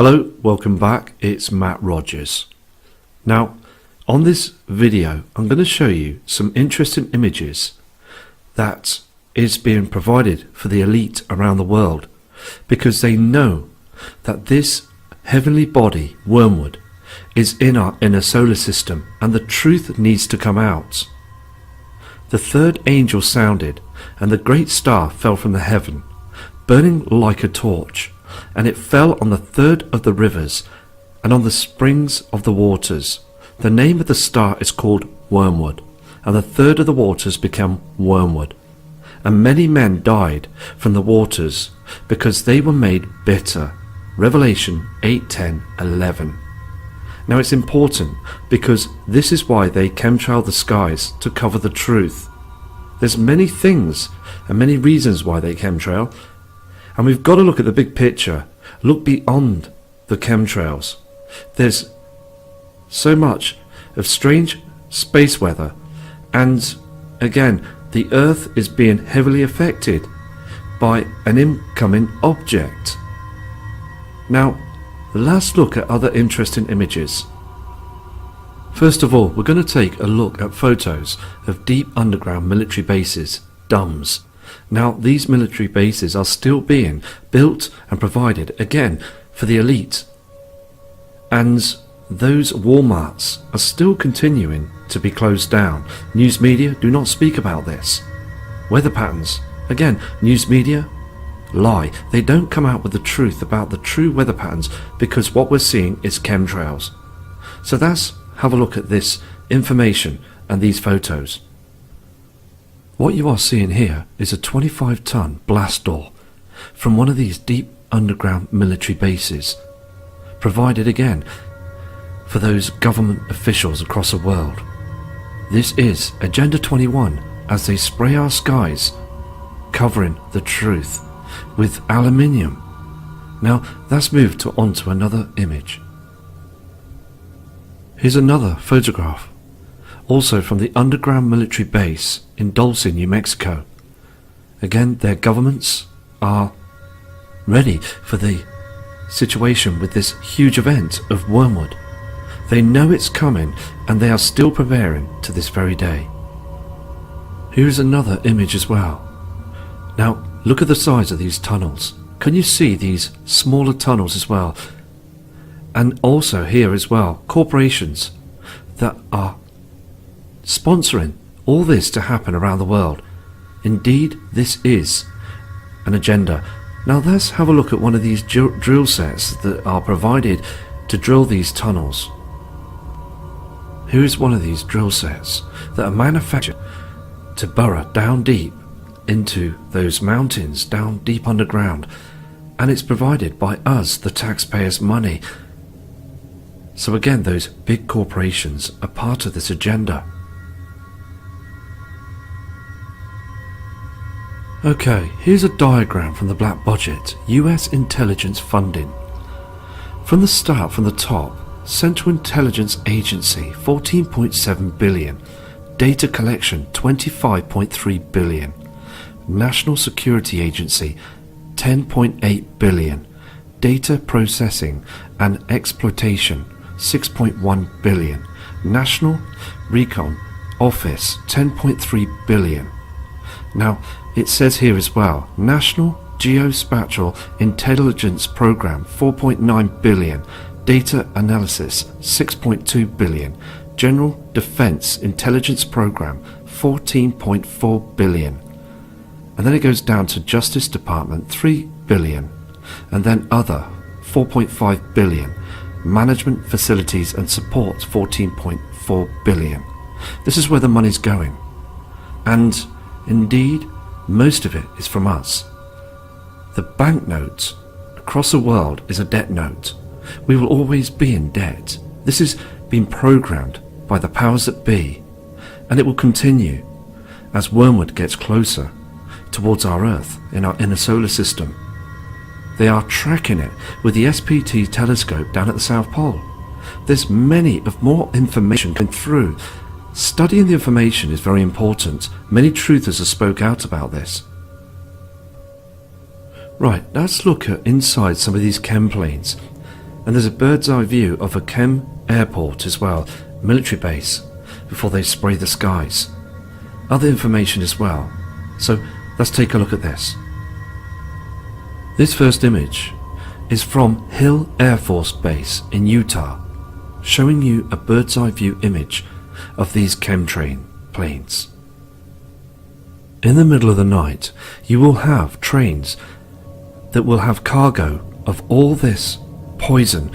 Hello, welcome back. It's Matt Rogers. Now, on this video, I'm going to show you some interesting images that is being provided for the elite around the world, because they know that this heavenly body, wormwood, is in our inner solar system, and the truth needs to come out. The third angel sounded, and the great star fell from the heaven, burning like a torch, and it fell on the third of the rivers, and on the springs of the waters. The name of the star is called Wormwood, and the third of the waters became wormwood. And many men died from the waters, because they were made bitter. Revelation 8, 10, 11. Now it's important, because this is why they chemtrail the skies, to cover the truth. There's many things and many reasons why they chemtrail, and we've got to look at the big picture, look beyond the chemtrails. There's so much of strange space weather, and again, the Earth is being heavily affected by an incoming object. Now, let's look at other interesting images. First of all, we're going to take a look at photos of deep underground military bases, DUMBs. Now, these military bases are still being built and provided, again, for the elite. And those Walmarts are still continuing to be closed down. News media do not speak about this. Weather patterns, again, news media lie. They don't come out with the truth about the true weather patterns, because what we're seeing is chemtrails. So let's have a look at this information and these photos. What you are seeing here is a 25-ton blast door from one of these deep underground military bases, provided again for those government officials across the world. This is Agenda 21, as they spray our skies, covering the truth with aluminium. Now let's move onto another image. Here's another photograph, also from the underground military base in Dulce, New Mexico. Again, their governments are ready for the situation with this huge event of wormwood. They know it's coming, and they are still preparing to this very day. Here's another image as well. Now, look at the size of these tunnels. Can you see these smaller tunnels as well? And also here as well, corporations that are sponsoring all this to happen around the world. Indeed, this is an agenda. Now let's have a look at one of these drill sets that are provided to drill these tunnels. Here is one of these drill sets that are manufactured to burrow down deep into those mountains, down deep underground, and it's provided by us, the taxpayers' money. So again, those big corporations are part of this agenda. Okay, here's a diagram from the Black Budget, US intelligence funding. From the start, from the top, Central Intelligence Agency, 14.7 billion. Data collection, 25.3 billion. National Security Agency, 10.8 billion. Data processing and exploitation, 6.1 billion. National Recon Office, 10.3 billion. Now, it says here as well, National Geospatial Intelligence Program, 4.9 billion. Data Analysis, 6.2 billion. General Defense Intelligence Program, 14.4 billion. And then it goes down to Justice Department, 3 billion. And then other, 4.5 billion. Management Facilities and Support, 14.4 billion. This is where the money's going. And indeed, most of it is from us. The banknote across the world is a debt note. We will always be in debt. This has been programmed by the powers that be, and it will continue as wormwood gets closer towards our Earth in our inner solar system. They are tracking it with the SPT telescope down at the South Pole. There's many of more information coming through. Studying the information is very important. Many truthers have spoke out about this. Right, let's look at inside some of these chem planes. And there's a bird's eye view of a chem airport as well, military base, before they spray the skies. Other information as well. So let's take a look at this. This first image is from Hill Air Force Base in Utah, showing you a bird's eye view image of these chemtrain planes. In the middle of the night, you will have trains that will have cargo of all this poison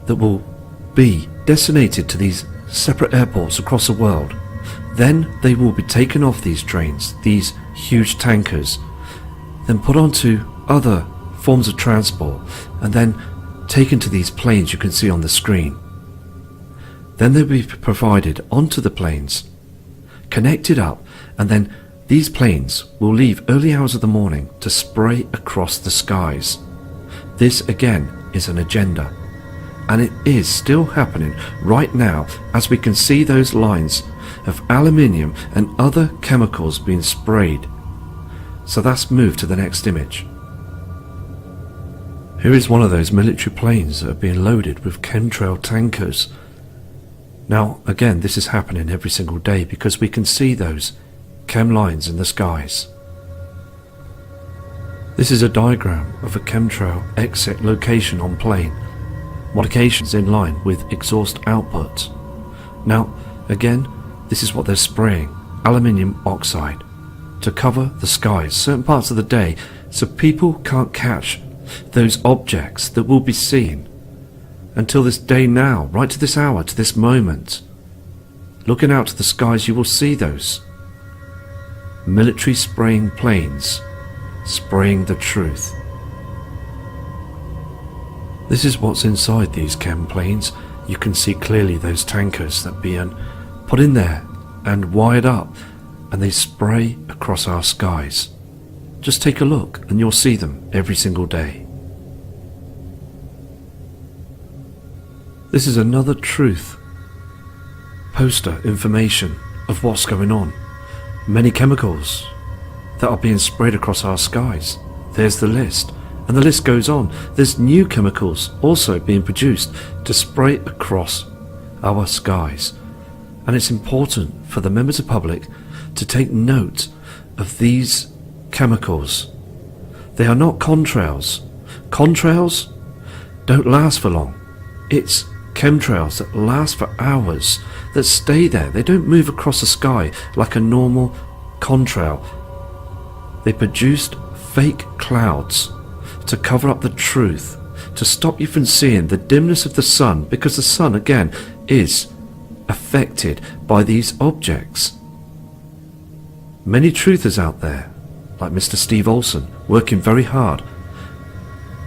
that will be destinated to these separate airports across the world. Then they will be taken off these trains, these huge tankers, then put onto other forms of transport, and then taken to these planes you can see on the screen. Then they'll be provided onto the planes, connected up, and then these planes will leave early hours of the morning to spray across the skies. This again is an agenda, and it is still happening right now as we can see those lines of aluminium and other chemicals being sprayed. So let's move to the next image. Here is one of those military planes that are being loaded with chemtrail tankers. Now again, this is happening every single day because we can see those chem lines in the skies. This is a diagram of a chemtrail exit location on plane. Modifications in line with exhaust output. Now again, this is what they're spraying, aluminium oxide, to cover the skies certain parts of the day so people can't catch those objects that we'll be seeing until this day now, right to this hour, to this moment. Looking out to the skies, you will see those military spraying planes spraying the truth. This is what's inside these chem planes. You can see clearly those tankers that are being put in there and wired up, and they spray across our skies. Just take a look and you'll see them every single day. This is another truth poster information of what's going on. Many chemicals that are being sprayed across our skies. There's the list, and the list goes on. There's new chemicals also being produced to spray across our skies. And it's important for the members of the public to take note of these chemicals. They are not contrails. Contrails don't last for long. It's chemtrails that last for hours, that stay there. They don't move across the sky like a normal contrail. They produced fake clouds to cover up the truth, to stop you from seeing the dimness of the sun, because the sun again is affected by these objects. Many truthers out there, like Mr. Steve Olson, working very hard,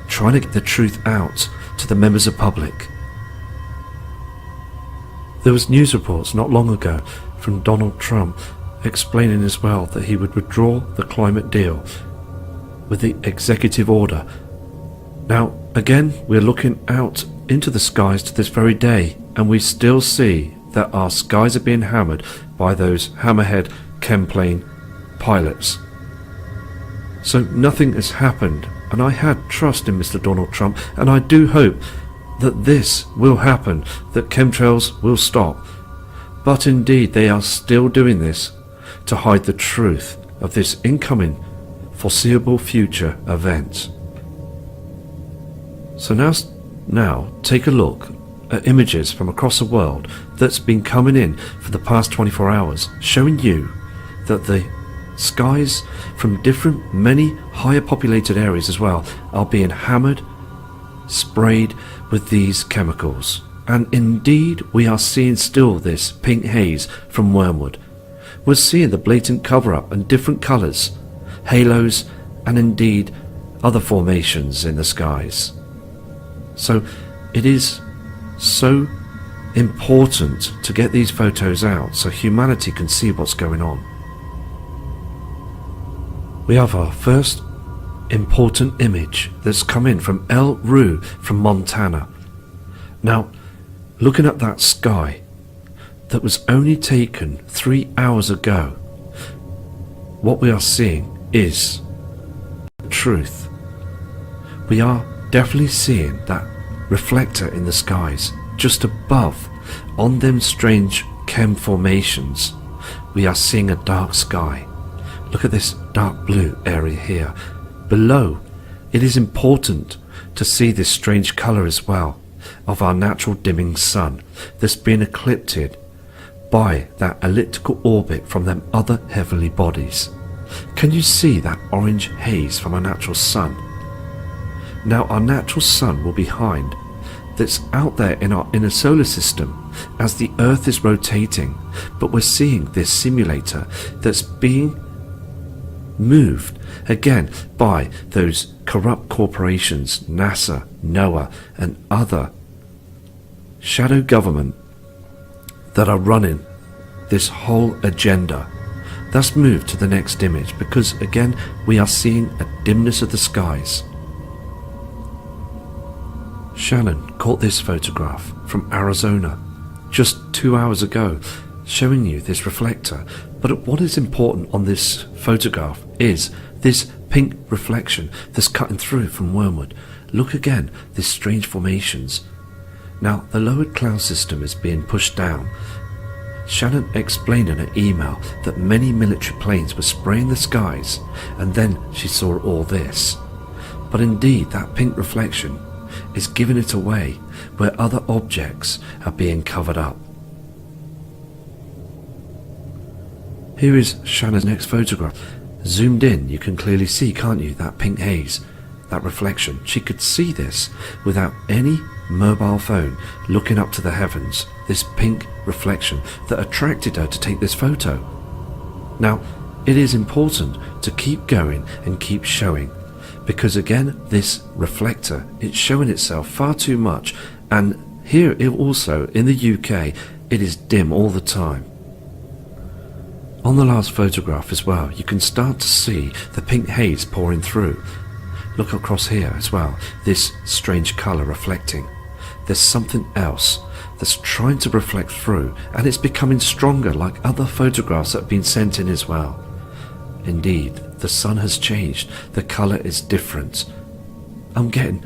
trying to get the truth out to the members of the public. There was news reports not long ago from Donald Trump explaining as well that he would withdraw the climate deal with the executive order. Now again, we're looking out into the skies to this very day, and we still see that our skies are being hammered by those hammerhead chemplane pilots. So nothing has happened, and I had trust in Mr. Donald Trump, and I do hope that this will happen, that chemtrails will stop. But indeed, they are still doing this to hide the truth of this incoming foreseeable future event. So now take a look at images from across the world that's been coming in for the past 24 hours, showing you that the skies from many higher populated areas as well are being hammered, sprayed with these chemicals. And indeed, we are seeing still this pink haze from Wormwood. We're seeing the blatant cover-up and different colours, halos, and indeed other formations in the skies. So it is so important to get these photos out so humanity can see what's going on. We have our first important image that's come in from El Rue from Montana. Now, looking at that sky that was only taken 3 hours ago, what we are seeing is the truth. We are definitely seeing that reflector in the skies. Just above, on them strange chem formations, we are seeing a dark sky. Look at this dark blue area here. Below, it is important to see this strange colour as well of our natural dimming sun that's been eclipsed by that elliptical orbit from them other heavenly bodies. Can you see that orange haze from our natural sun? Now our natural sun will be behind, that's out there in our inner solar system as the Earth is rotating, but we're seeing this simulator that's being moved again by those corrupt corporations, NASA, NOAA and other shadow government that are running this whole agenda. Let's move to the next image, because again we are seeing a dimness of the skies. Shannon caught this photograph from Arizona just 2 hours ago, showing you this reflector. But what is important on this photograph is this pink reflection that's cutting through from Wormwood. Look again, these strange formations. Now the lowered cloud system is being pushed down. Shannon explained in her email that many military planes were spraying the skies, and then she saw all this. But indeed that pink reflection is giving it away where other objects are being covered up. Here is Shannon's next photograph. Zoomed in, you can clearly see, can't you, that pink haze, that reflection. She could see this without any mobile phone, looking up to the heavens, this pink reflection that attracted her to take this photo. Now, it is important to keep going and keep showing, because again, this reflector, it's showing itself far too much, and here it also, in the UK, it is dim all the time. On the last photograph as well, you can start to see the pink haze pouring through. Look across here as well, this strange colour reflecting. There's something else that's trying to reflect through, and it's becoming stronger like other photographs that have been sent in as well. Indeed, the sun has changed, the colour is different. I'm getting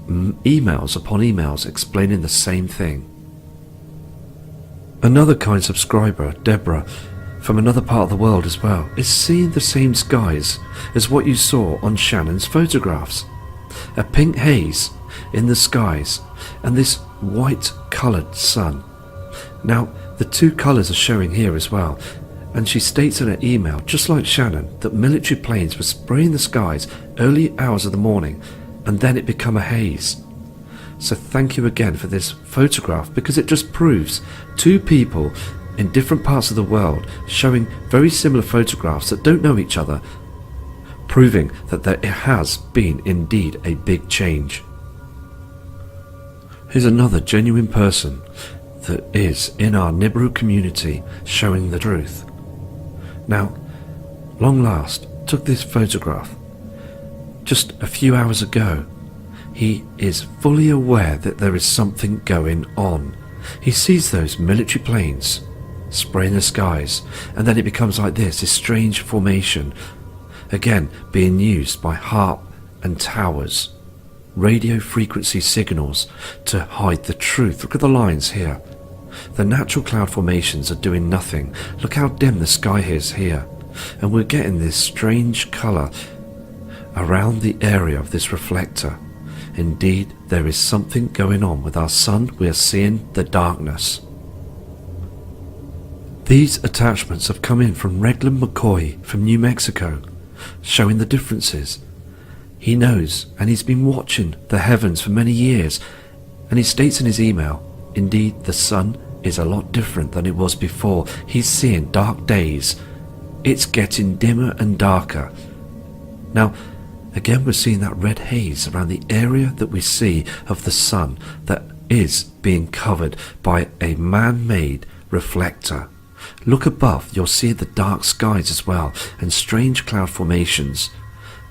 emails upon emails explaining the same thing. Another kind subscriber, Deborah, from another part of the world as well, is seeing the same skies as what you saw on Shannon's photographs. A pink haze in the skies and this white coloured sun. Now the two colours are showing here as well, and she states in her email, just like Shannon, that military planes were spraying the skies early hours of the morning and then it became a haze. So thank you again for this photograph, because it just proves two people in different parts of the world showing very similar photographs that don't know each other, proving that there has been indeed a big change. Here's another genuine person that is in our Nibiru community showing the truth. Now, long last took this photograph just a few hours ago. He is fully aware that there is something going on. He sees those military planes spraying the skies, and then it becomes like this strange formation, again being used by HARP and towers, radio frequency signals, to hide the truth. Look at the lines here. The natural cloud formations are doing nothing. Look how dim the sky is here, and we're getting this strange colour around the area of this reflector. Indeed, there is something going on with our sun. We are seeing the darkness. These attachments have come in from Reglan McCoy from New Mexico, showing the differences. He knows, and he's been watching the heavens for many years, and he states in his email, indeed the sun is a lot different than it was before. He's seeing dark days. It's getting dimmer and darker. Now, again we're seeing that red haze around the area that we see of the sun that is being covered by a man-made reflector. Look above, you'll see the dark skies as well, and strange cloud formations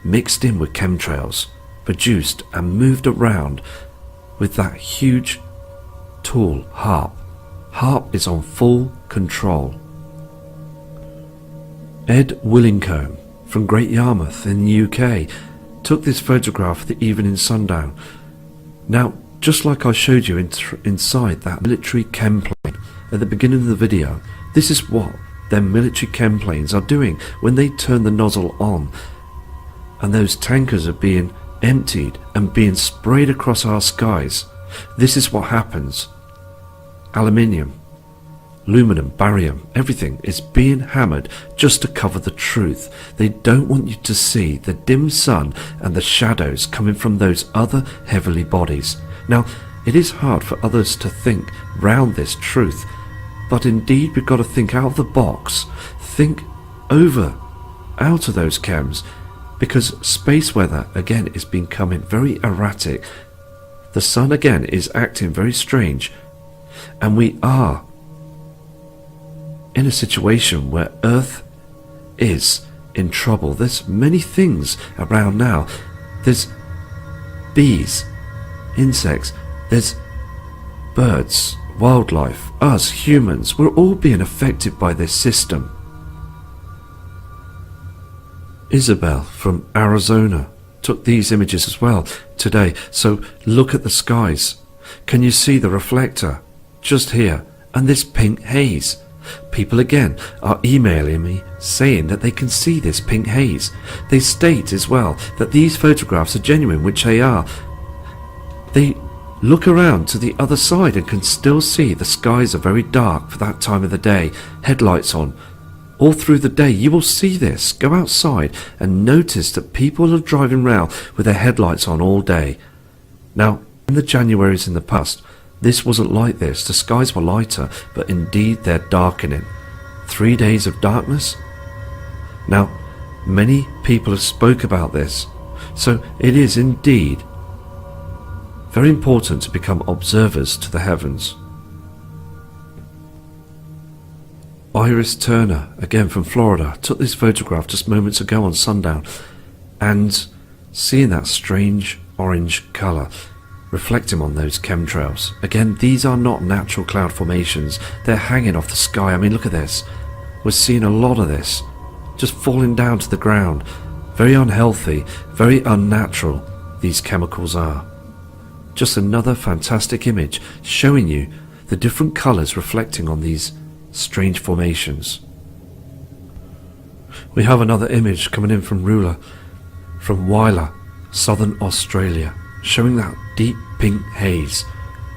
mixed in with chemtrails, produced and moved around with that huge tool, HARP. HARP is on full control. Ed Willincombe from Great Yarmouth in the UK took this photograph of the evening sundown. Now, just like I showed you inside that military chem plane at the beginning of the video, this is what them military chem planes are doing when they turn the nozzle on and those tankers are being emptied and being sprayed across our skies. This is what happens. Aluminium, aluminum, barium, everything is being hammered just to cover the truth. They don't want you to see the dim sun and the shadows coming from those other heavenly bodies. Now, it is hard for others to think round this truth, but indeed we've got to think out of the box, think out of those chems, because space weather again is becoming very erratic. The sun again is acting very strange, and we are in a situation where Earth is in trouble. There's many things around now. There's bees, insects, there's birds, wildlife, us humans. We're all being affected by this system. Isabel from Arizona took these images as well today. So look at the skies. Can you see the reflector just here and this pink haze? People again are emailing me saying that they can see this pink haze. They state as well that these photographs are genuine, which they are. They look around to the other side and can still see the skies are very dark for that time of the day. Headlights on all through the day. You will see this. Go outside and notice that people are driving around with their headlights on all day. Now, in the Januaries in the past, this wasn't like this. The skies were lighter, but indeed they're darkening. 3 days of darkness. Now, many people have spoke about this, so it is indeed very important to become observers to the heavens. Iris Turner, again from Florida, took this photograph just moments ago on sundown, and seeing that strange orange colour reflecting on those chemtrails. Again, these are not natural cloud formations. They're hanging off the sky. I mean, look at this. We're seeing a lot of this just falling down to the ground. Very unhealthy, very unnatural these chemicals are. Just another fantastic image showing you the different colours reflecting on these strange formations. We have another image coming in from Rula, from Wyler, southern Australia, showing that deep pink haze,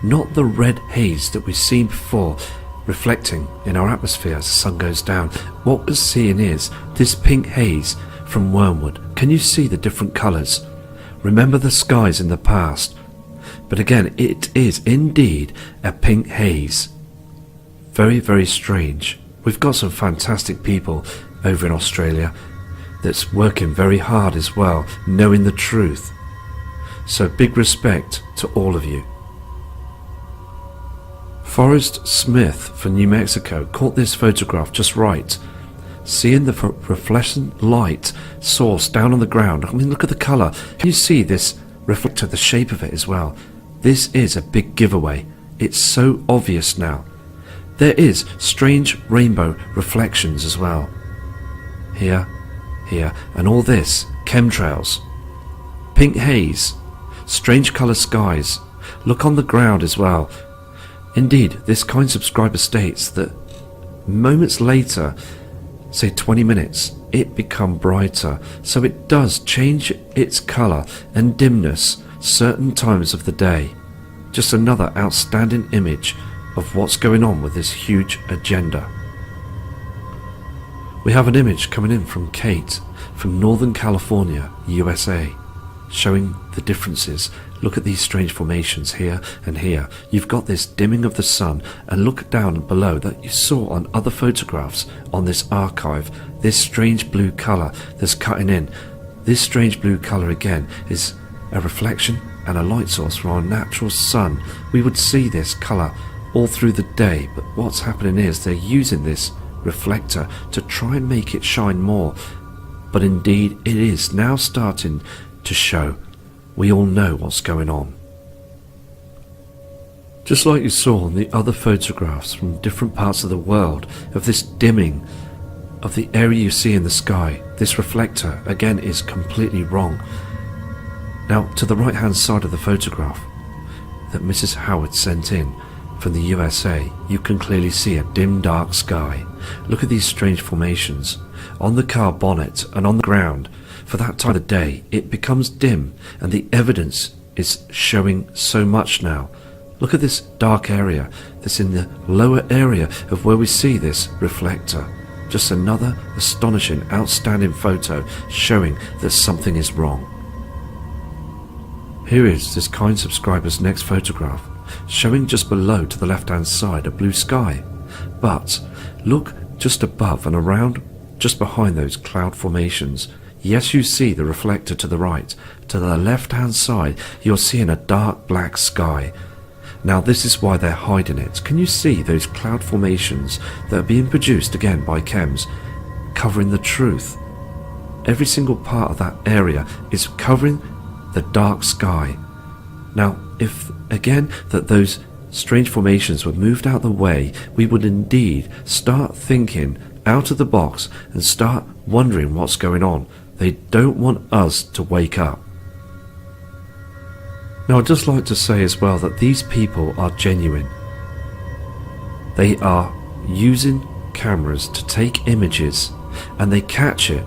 not the red haze that we've seen before reflecting in our atmosphere as the sun goes down. What we're seeing is this pink haze from Wormwood. Can you see the different colours? Remember the skies in the past, but again it is indeed a pink haze. Very, very strange. We've got some fantastic people over in Australia that's working very hard as well, knowing the truth. So big respect to all of you. Forrest Smith from New Mexico caught this photograph just right. Seeing the reflectant light source down on the ground. I mean, look at the colour. Can you see this reflector, the shape of it as well? This is a big giveaway. It's so obvious now. There is strange rainbow reflections as well. Here, here, and all this, chemtrails, pink haze, strange colour skies. Look on the ground as well. Indeed, this kind subscriber states that moments later, say 20 minutes, it become brighter. So it does change its colour and dimness certain times of the day. Just another outstanding image of what's going on with this huge agenda. We have an image coming in from Kate from Northern California, USA, showing the differences. Look at these strange formations here and here. You've got this dimming of the sun, and look down below that you saw on other photographs on this archive, this strange blue colour that's cutting in. This strange blue colour again is a reflection and a light source from our natural sun. We would see this colour all through the day, but what's happening is they're using this reflector to try and make it shine more. But indeed it is now starting to show. We all know what's going on. Just like you saw on the other photographs from different parts of the world of this dimming of the area you see in the sky, this reflector again is completely wrong. Now to the right hand side of the photograph, that Mrs. Howard sent in from the USA, you can clearly see a dim dark sky. Look at these strange formations on the car bonnet and on the ground. For that time of the day it becomes dim, and the evidence is showing so much now. Look at this dark area that's in the lower area of where we see this reflector. Just another astonishing, outstanding photo showing that something is wrong. Here is this kind subscriber's next photograph, showing just below to the left hand side a blue sky. But look just above and around, just behind those cloud formations. Yes, you see the reflector to the right. To the left hand side you're seeing a dark black sky. Now this is why they're hiding it. Can you see those cloud formations that are being produced again by chems, covering the truth? Every single part of that area is covering the dark sky. Now if again that those strange formations were moved out of the way, we would indeed start thinking out of the box and start wondering what's going on. They don't want us to wake up. Now I'd just like to say as well that these people are genuine. They are using cameras to take images, and they catch it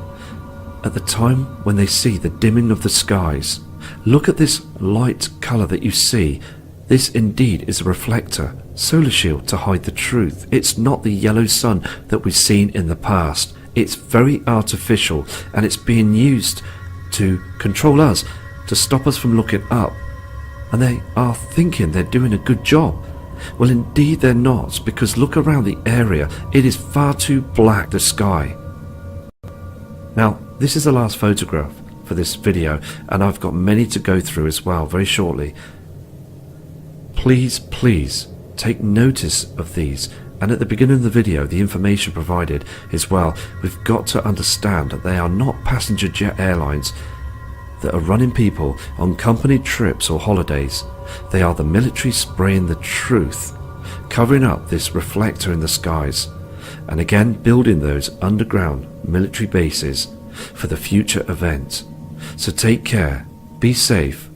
at the time when they see the dimming of the skies. Look at this light colour that you see. This indeed is a reflector, solar shield to hide the truth. It's not the yellow sun that we've seen in the past. It's very artificial, and it's being used to control us, to stop us from looking up. And they are thinking they're doing a good job. Well, indeed they're not, because look around the area. It is far too black, the sky. Now, this is the last photograph for this video, and I've got many to go through as well very shortly. Please take notice of these, and at the beginning of the video the information provided as well. We've got to understand that they are not passenger jet airlines that are running people on company trips or holidays. They are the military spraying the truth, covering up this reflector in the skies, and again building those underground military bases for the future event. So take care, be safe,